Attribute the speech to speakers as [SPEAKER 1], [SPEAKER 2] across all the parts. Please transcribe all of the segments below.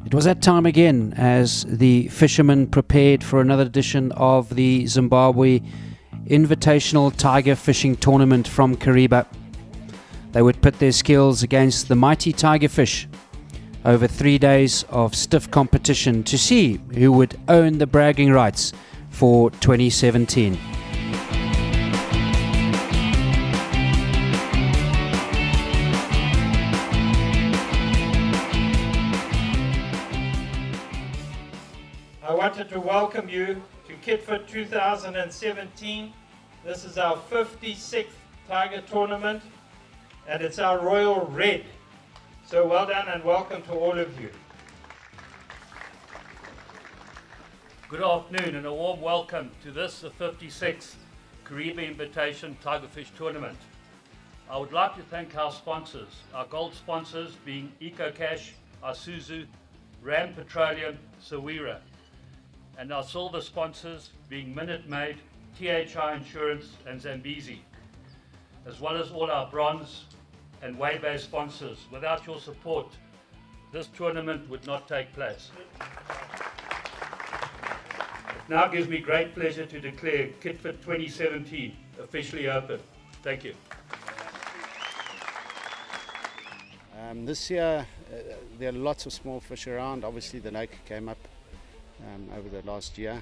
[SPEAKER 1] It was that time again as the fishermen prepared for another edition of the Zimbabwe Invitational Tiger Fishing Tournament from Kariba. They would pit their skills against the mighty tigerfish over 3 days of stiff competition to see who would own the bragging rights for 2017.
[SPEAKER 2] I wanted to welcome you to Kitft 2017. This is our 56th Tiger Tournament and it's our Royal Red. So well done and welcome to all of you.
[SPEAKER 3] Good afternoon and a warm welcome to this, the 56th Kariba Invitation Tigerfish Tournament. I would like to thank our sponsors, our gold sponsors being EcoCash, Isuzu, Ram Petroleum, Sawira, and our silver sponsors being Minute Maid, THI Insurance and Zambezi, as well as all our bronze and way-based sponsors. Without your support, this tournament would not take place. It now gives me great pleasure to declare Kitft 2017 officially open. Thank you.
[SPEAKER 4] This year there are lots of small fish around. Obviously the lake came up over the last year.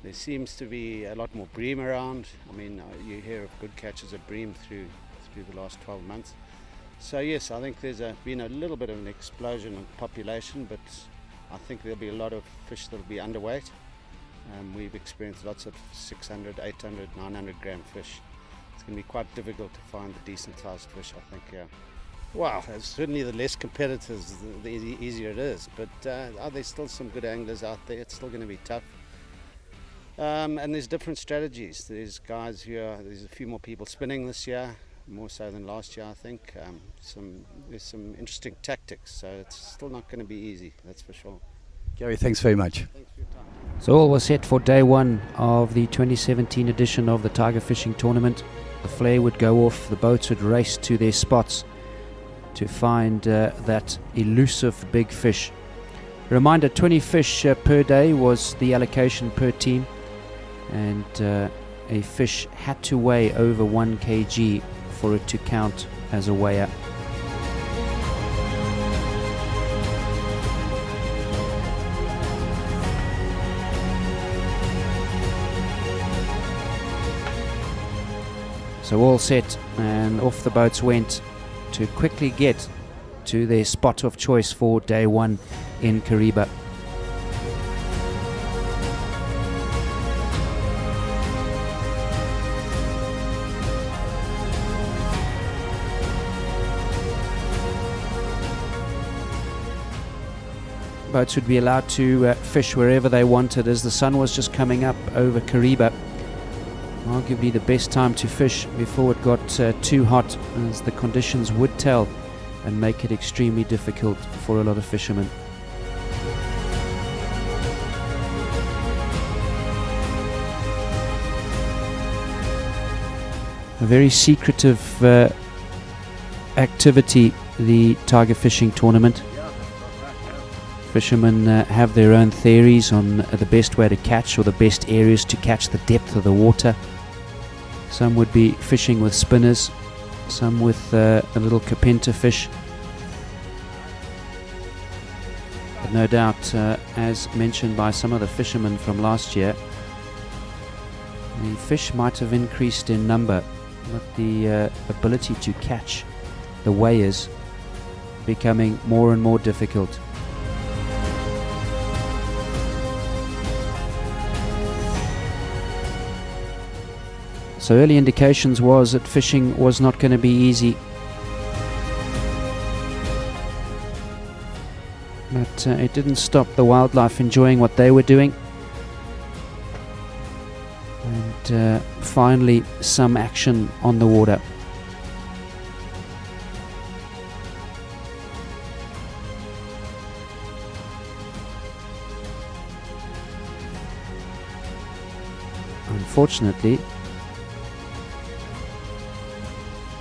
[SPEAKER 4] There seems to be a lot more bream around. I mean, you hear of good catches of bream through the last 12 months. So yes, I think there's been a little bit of an explosion in population, but I think there'll be a lot of fish that'll be underweight. We've experienced lots of 600, 800, 900 gram fish. It's going to be quite difficult to find the decent sized fish, I think. Well, certainly the less competitors, the easier it is. But are there still some good anglers out there? It's still going to be tough. And there's different strategies. There's guys there's a few more people spinning this year, more so than last year, I think. There's some interesting tactics, so it's still not going to be easy, that's for sure.
[SPEAKER 5] Gary, thanks very much.
[SPEAKER 4] Thanks for your time.
[SPEAKER 1] So all was set for day one of the 2017 edition of the Tiger Fishing Tournament. The flare would go off, the boats would race to their spots to find that elusive big fish. Reminder, 20 fish per day was the allocation per team, and a fish had to weigh over 1 kg for it to count as a weigher. So all set and off the boats went to quickly get to their spot of choice for day one in Kariba. Boats would be allowed to fish wherever they wanted as the sun was just coming up over Kariba. Arguably the best time to fish before it got too hot, as the conditions would tell and make it extremely difficult for a lot of fishermen. A very secretive activity, the tiger fishing tournament. Fishermen have their own theories on the best way to catch or the best areas to catch the depth of the water. Some would be fishing with spinners, some with a little kapenta fish. But no doubt, as mentioned by some of the fishermen from last year, the fish might have increased in number, but the ability to catch the weighers becoming more and more difficult. So early indications was that fishing was not going to be easy. But it didn't stop the wildlife enjoying what they were doing. And finally some action on the water. Unfortunately,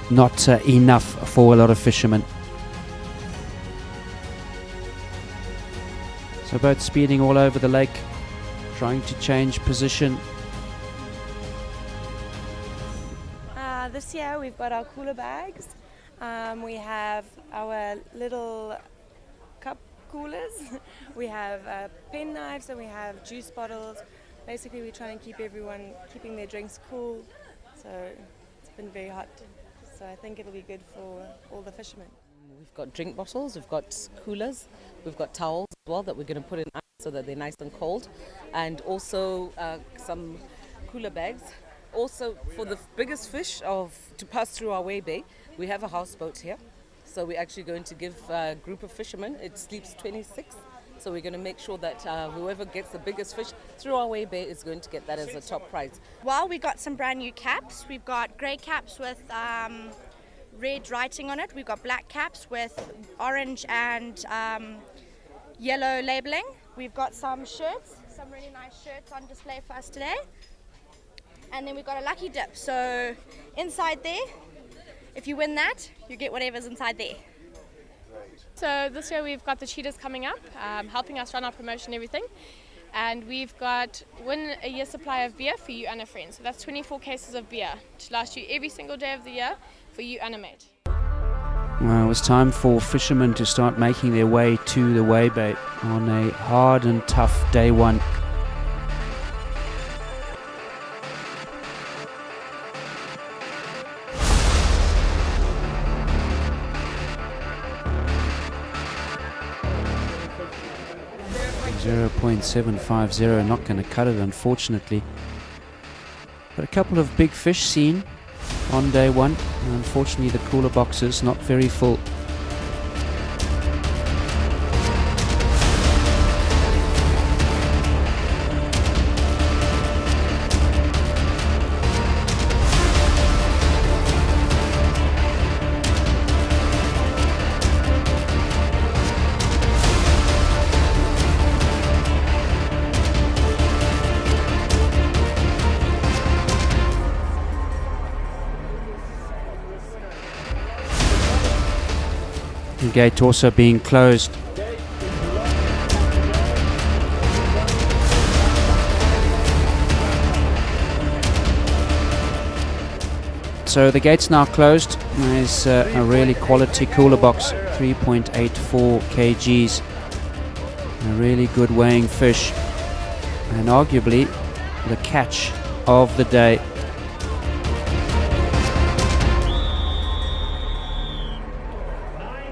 [SPEAKER 1] not enough for a lot of fishermen. So boats speeding all over the lake, trying to change position.
[SPEAKER 5] This year we've got our cooler bags. We have our little cup coolers. We have pen knives and we have juice bottles. Basically we try and keep everyone keeping their drinks cool. So it's been very hot. So I think it'll be good for all the fishermen.
[SPEAKER 6] We've got drink bottles, we've got coolers, we've got towels as well that we're going to put in ice so that they're nice and cold, and also some cooler bags. Also, for the biggest fish to pass through our way bay, we have a houseboat here. So we're actually going to give a group of fishermen, it sleeps 26. So we're going to make sure that whoever gets the biggest fish through our way bay is going to get that as a top prize.
[SPEAKER 7] Well, we got some brand new caps. We've got grey caps with red writing on it. We've got black caps with orange and yellow labeling. We've got some shirts, some really nice shirts on display for us today. And then we've got a lucky dip. So inside there, if you win that, you get whatever's inside there.
[SPEAKER 8] So this year we've got the cheetahs coming up, helping us run our promotion and everything. And we've got win a year supply of beer for you and a friend. So that's 24 cases of beer to last you every single day of the year for you and a mate.
[SPEAKER 1] Well, it was time for fishermen to start making their way to the way bay on a hard and tough day one. .750, not going to cut it unfortunately. But a couple of big fish seen on day one. Unfortunately the cooler boxes not very full. The gate also being closed. So the gate's now closed. There's a really quality cooler box, 3.84 kgs. A really good weighing fish, and arguably the catch of the day.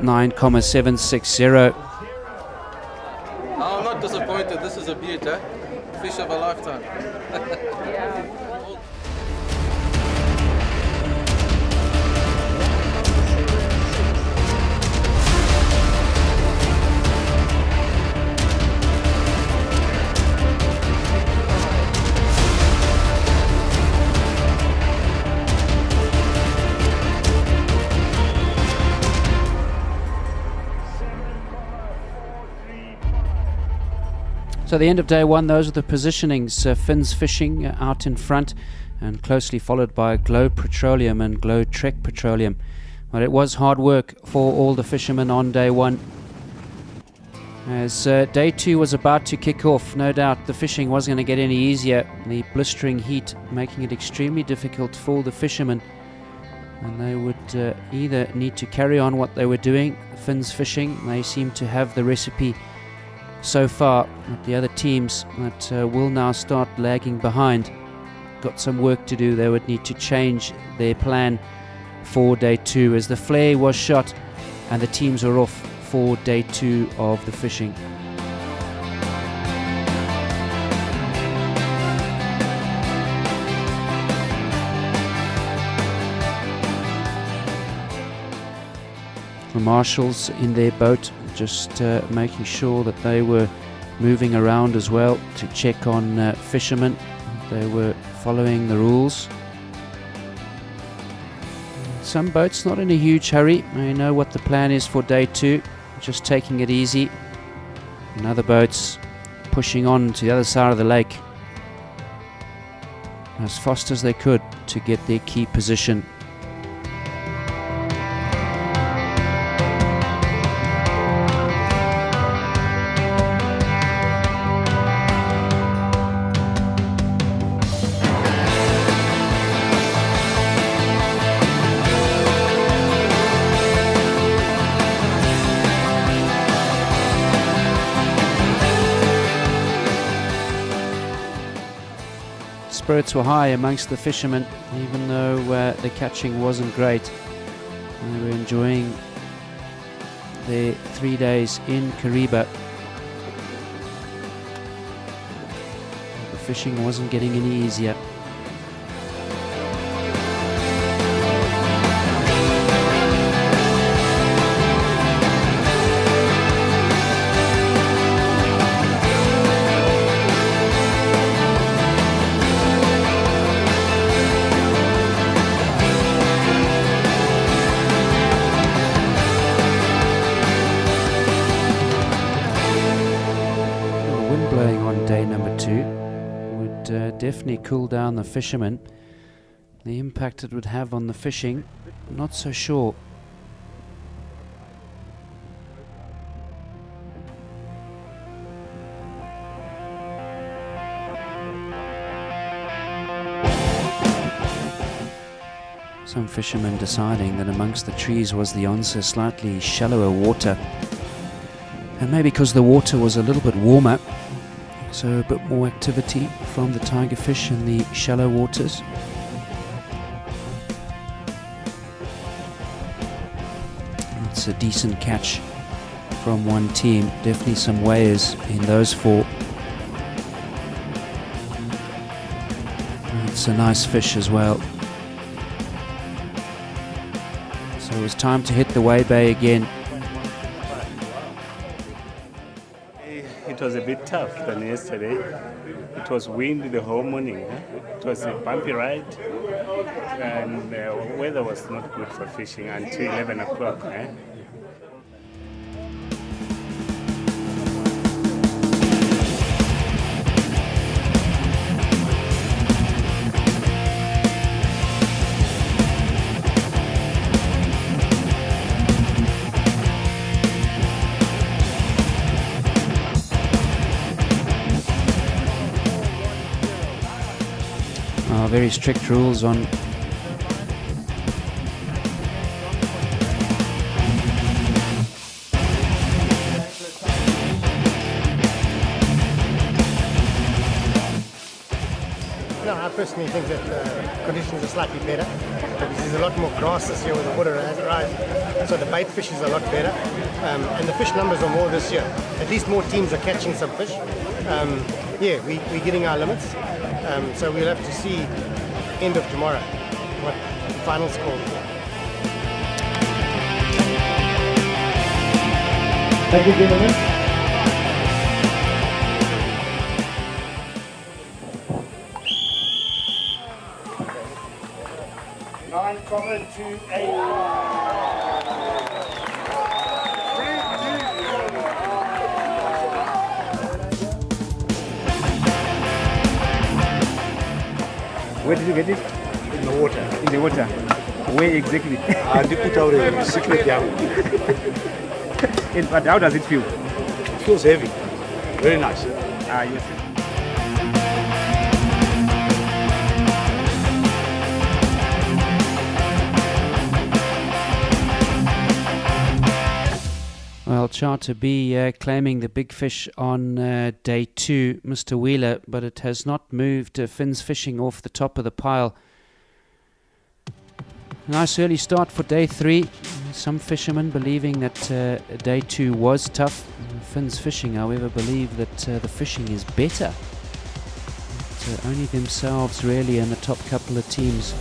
[SPEAKER 1] $9.760.
[SPEAKER 9] I'm not disappointed. This is a beaut, eh? Fish of a lifetime.
[SPEAKER 1] So the end of day one, those are the positionings. Finn's Fishing out in front, and closely followed by Glow Petroleum and Glow Trek Petroleum. But it was hard work for all the fishermen on day one. As day two was about to kick off, no doubt the fishing wasn't going to get any easier. The blistering heat making it extremely difficult for the fishermen, and they would either need to carry on what they were doing. Finn's Fishing, they seem to have the recipe so far, but the other teams that will now start lagging behind got some work to do. They would need to change their plan for day two, as the flare was shot and the teams are off for day two of the fishing. The marshals in their boat just making sure that they were moving around as well to check on fishermen. They were following the rules. Some boats not in a huge hurry. They know what the plan is for day two, just taking it easy. And other boats pushing on to the other side of the lake as fast as they could to get their key position. spirits were high amongst the fishermen, even though the catching wasn't great. They were enjoying their 3 days in Kariba. The fishing wasn't getting any easier. Blowing on day number 2 would definitely cool down the fishermen. The impact it would have on the fishing, not so sure. Some fishermen deciding that amongst the trees was the answer, slightly shallower water. And maybe because the water was a little bit warmer, so a bit more activity from the tiger fish in the shallow waters. It's a decent catch from one team. Definitely some weighers in those 4. It's a nice fish as well. So it was time to hit the weigh bay again.
[SPEAKER 10] It was a bit tough than yesterday. It was windy the whole morning. It was a bumpy ride, and the weather was not good for fishing until 11 o'clock.
[SPEAKER 1] Very strict rules on
[SPEAKER 11] I personally think that conditions are slightly better because there's a lot more grass this year with the water as it rises. So the bait fish is a lot better, and the fish numbers are more this year. At least more teams are catching some fish. We're getting our limits. So we'll have to see end of tomorrow what the final score is.
[SPEAKER 2] Thank you, gentlemen.
[SPEAKER 10] Where did you get it?
[SPEAKER 11] In the water.
[SPEAKER 10] In the water. Where exactly?
[SPEAKER 11] They put out a secret young.
[SPEAKER 10] But how does it feel?
[SPEAKER 11] It feels heavy. Very nice.
[SPEAKER 10] Yes.
[SPEAKER 1] Well, Charter B claiming the big fish on day 2, Mr. Wheeler, but it has not moved Finn's fishing off the top of the pile. Nice early start for day 3. Some fishermen believing that day 2 was tough. Finn's fishing, however, believe that the fishing is better. But, only themselves really and the top couple of teams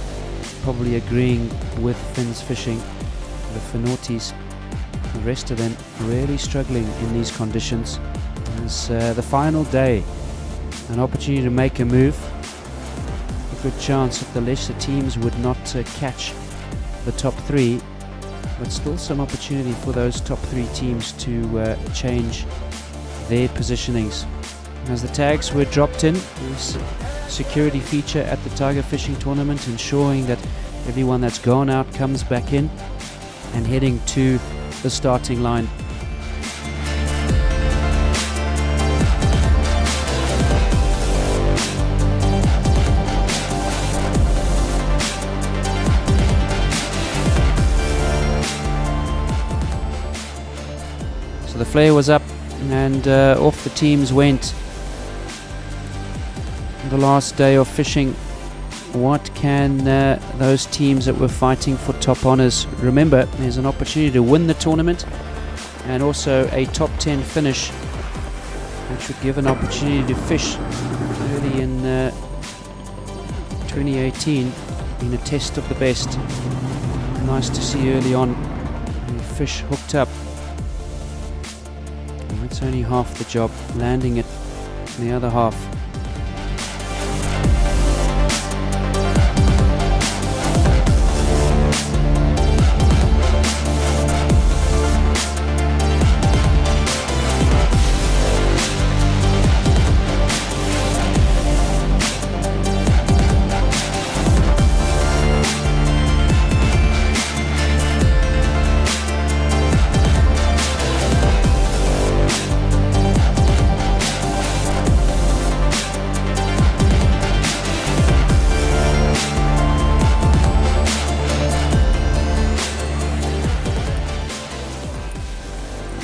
[SPEAKER 1] probably agreeing with Finn's fishing. The Finautis, the rest of them really struggling in these conditions. It's the final day, an opportunity to make a move. A good chance that the lesser teams would not catch the top 3, but still some opportunity for those top 3 teams to change their positionings. As the tags were dropped in, this security feature at the Tiger Fishing Tournament, ensuring that everyone that's gone out comes back in and heading to the starting line. So the flare was up and off the teams went. the last day of fishing. What can those teams that were fighting for top honours? Remember, there's an opportunity to win the tournament and also a top 10 finish, which would give an opportunity to fish early in 2018 in a test of the best. Nice to see early on the fish hooked up. And that's only half the job, landing it in the other half.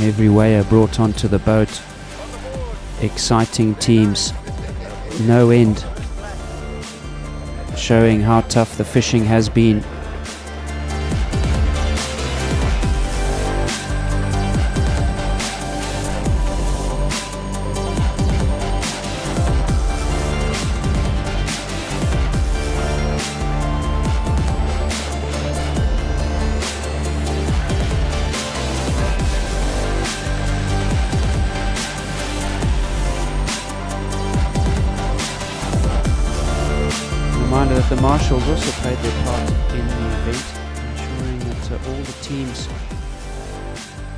[SPEAKER 1] Every weigher brought onto the boat. Exciting teams, no end, showing how tough the fishing has been. Reminder that the marshals also played their part in the event, ensuring that all the teams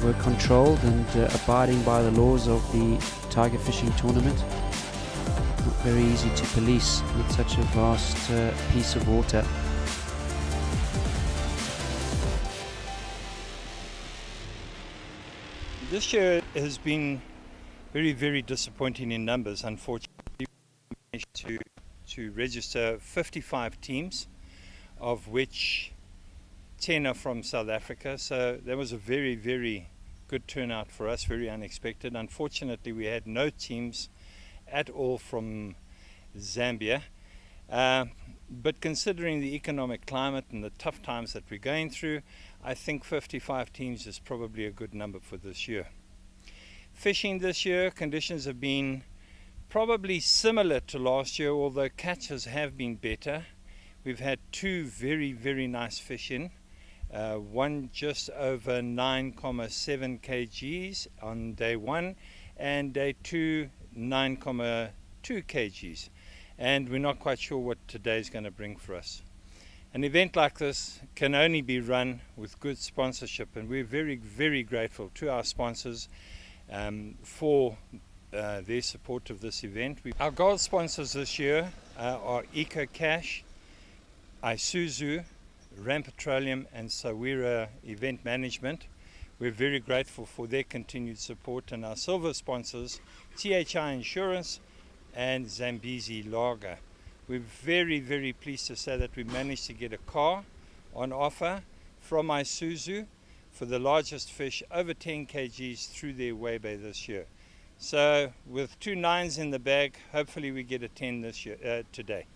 [SPEAKER 1] were controlled and abiding by the laws of the tiger fishing tournament. Not very easy to police with such a vast piece of water.
[SPEAKER 2] This year has been very, very disappointing in numbers. Unfortunately, we managed to register 55 teams, of which 10 are from South Africa. So that was a very, very good turnout for us, very unexpected. Unfortunately, we had no teams at all from Zambia. But considering the economic climate and the tough times that we're going through, I think 55 teams is probably a good number for this year. Fishing this year, conditions have been probably similar to last year, although catches have been better. We've had two very, very nice fish in. One just over 9.7 kgs on day one, and day two 9.2 kgs. And we're not quite sure what today's going to bring for us. An event like this can only be run with good sponsorship, and we're very, very grateful to our sponsors for their support of this event. Our gold sponsors this year are EcoCash, Isuzu, Ram Petroleum and Sawira Event Management. We're very grateful for their continued support, and our silver sponsors, THI Insurance and Zambezi Lager. We're very, very pleased to say that we managed to get a car on offer from Isuzu for the largest fish over 10 kgs through their weighbay this year. So with 2 9s in the bag, hopefully we get a 10 this year, today.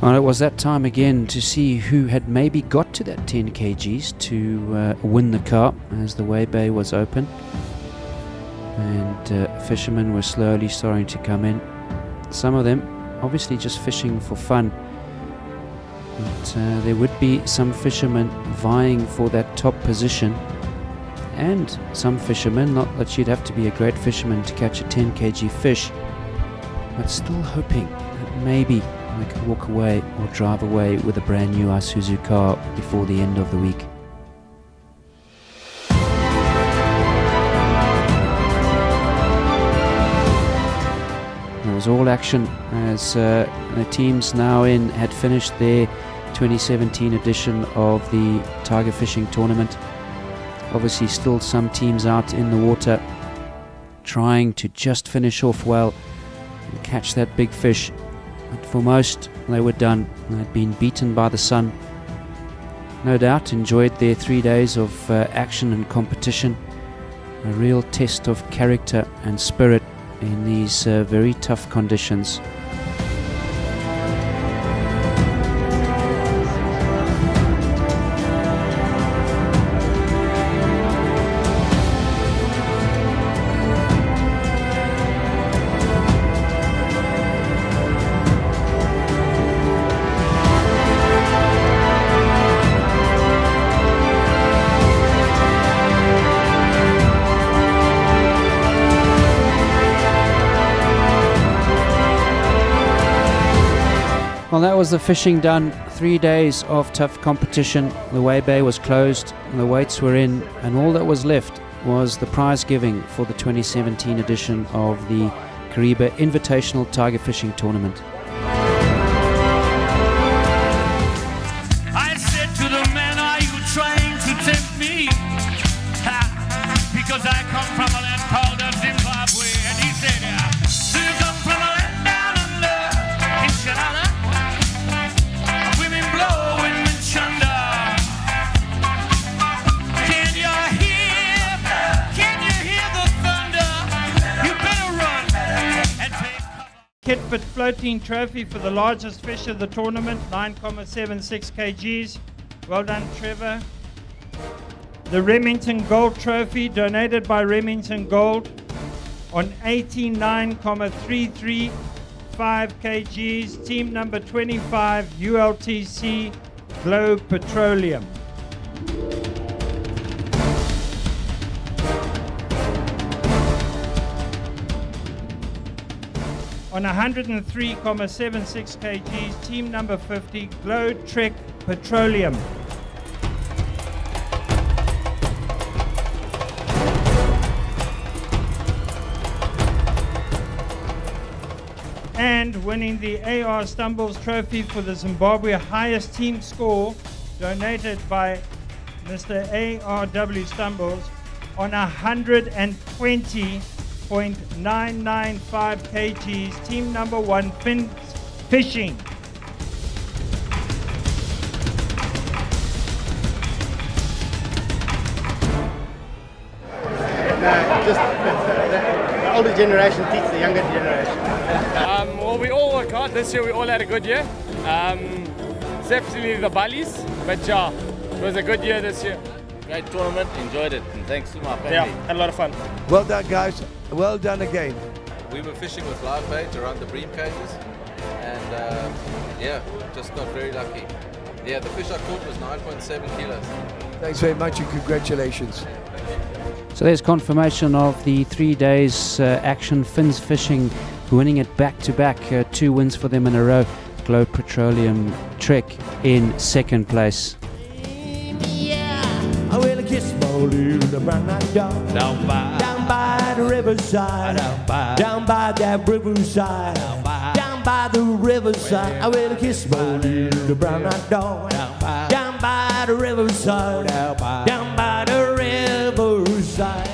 [SPEAKER 1] Well, it was that time again to see who had maybe got to that 10 kgs to win the car, as the weighbay was open. And fishermen were slowly starting to come in. Some of them obviously just fishing for fun. But there would be some fishermen vying for that top position. And some fishermen, not that you'd have to be a great fisherman to catch a 10 kg fish, but still hoping that maybe they could walk away or drive away with a brand new Isuzu car before the end of the week. There was all action as the teams now in had finished their 2017 edition of the Tiger Fishing Tournament. Obviously still some teams out in the water trying to just finish off well and catch that big fish. But for most, they were done. They had been beaten by the sun. No doubt enjoyed their 3 days of action and competition. A real test of character and spirit in these very tough conditions. Well, that was the fishing done. 3 days of tough competition. The weigh bay was closed, and the weights were in, and all that was left was the prize giving for the 2017 edition of the Kariba Invitational Tiger Fishing Tournament.
[SPEAKER 12] I said to the man, are you trying to tempt me? Ha, because I come from a land called Zimbabwe. And he said, do you come from a land down under in Shalala? Women blowing with thunder. Can you hear the thunder? You better run and take cover.
[SPEAKER 2] Kitft floating trophy for the largest fish of the tournament, 9.76 kgs. Well done, Trevor. The Remington Gold Trophy, donated by Remington Gold, on 89.335 kgs. Team number 25, ULTC Globe Petroleum. On 103.76 kgs, team number 50, Glow Trek Petroleum. And winning the AR Stumbles Trophy for the Zimbabwe highest team score, donated by Mr. ARW Stumbles, on 120.995 kgs, team number 1, Fishing.
[SPEAKER 11] Just the older generation teach the younger generation.
[SPEAKER 13] Well, we all work hard. This year we all had a good year. Exceptionally the Ballies, but yeah, it was a good year this year.
[SPEAKER 14] Great tournament, enjoyed it, and thanks to my family.
[SPEAKER 13] Yeah, had a lot of fun.
[SPEAKER 15] Well done, guys. Well done again.
[SPEAKER 9] We were fishing with live bait around the bream cages, and yeah, just got very lucky. Yeah, the fish I caught was 9.7 kilos.
[SPEAKER 15] Thanks very much and congratulations.
[SPEAKER 1] So there's confirmation of the 3 days action. Fins Fishing winning it back to back, 2 wins for them in a row. Globe Petroleum Trek in second place.
[SPEAKER 12] I will kiss my little brown eyed dog down by the riverside, down by that riverside, down by the riverside. I will kiss my little brown eyed dog down by the riverside, down by the riverside.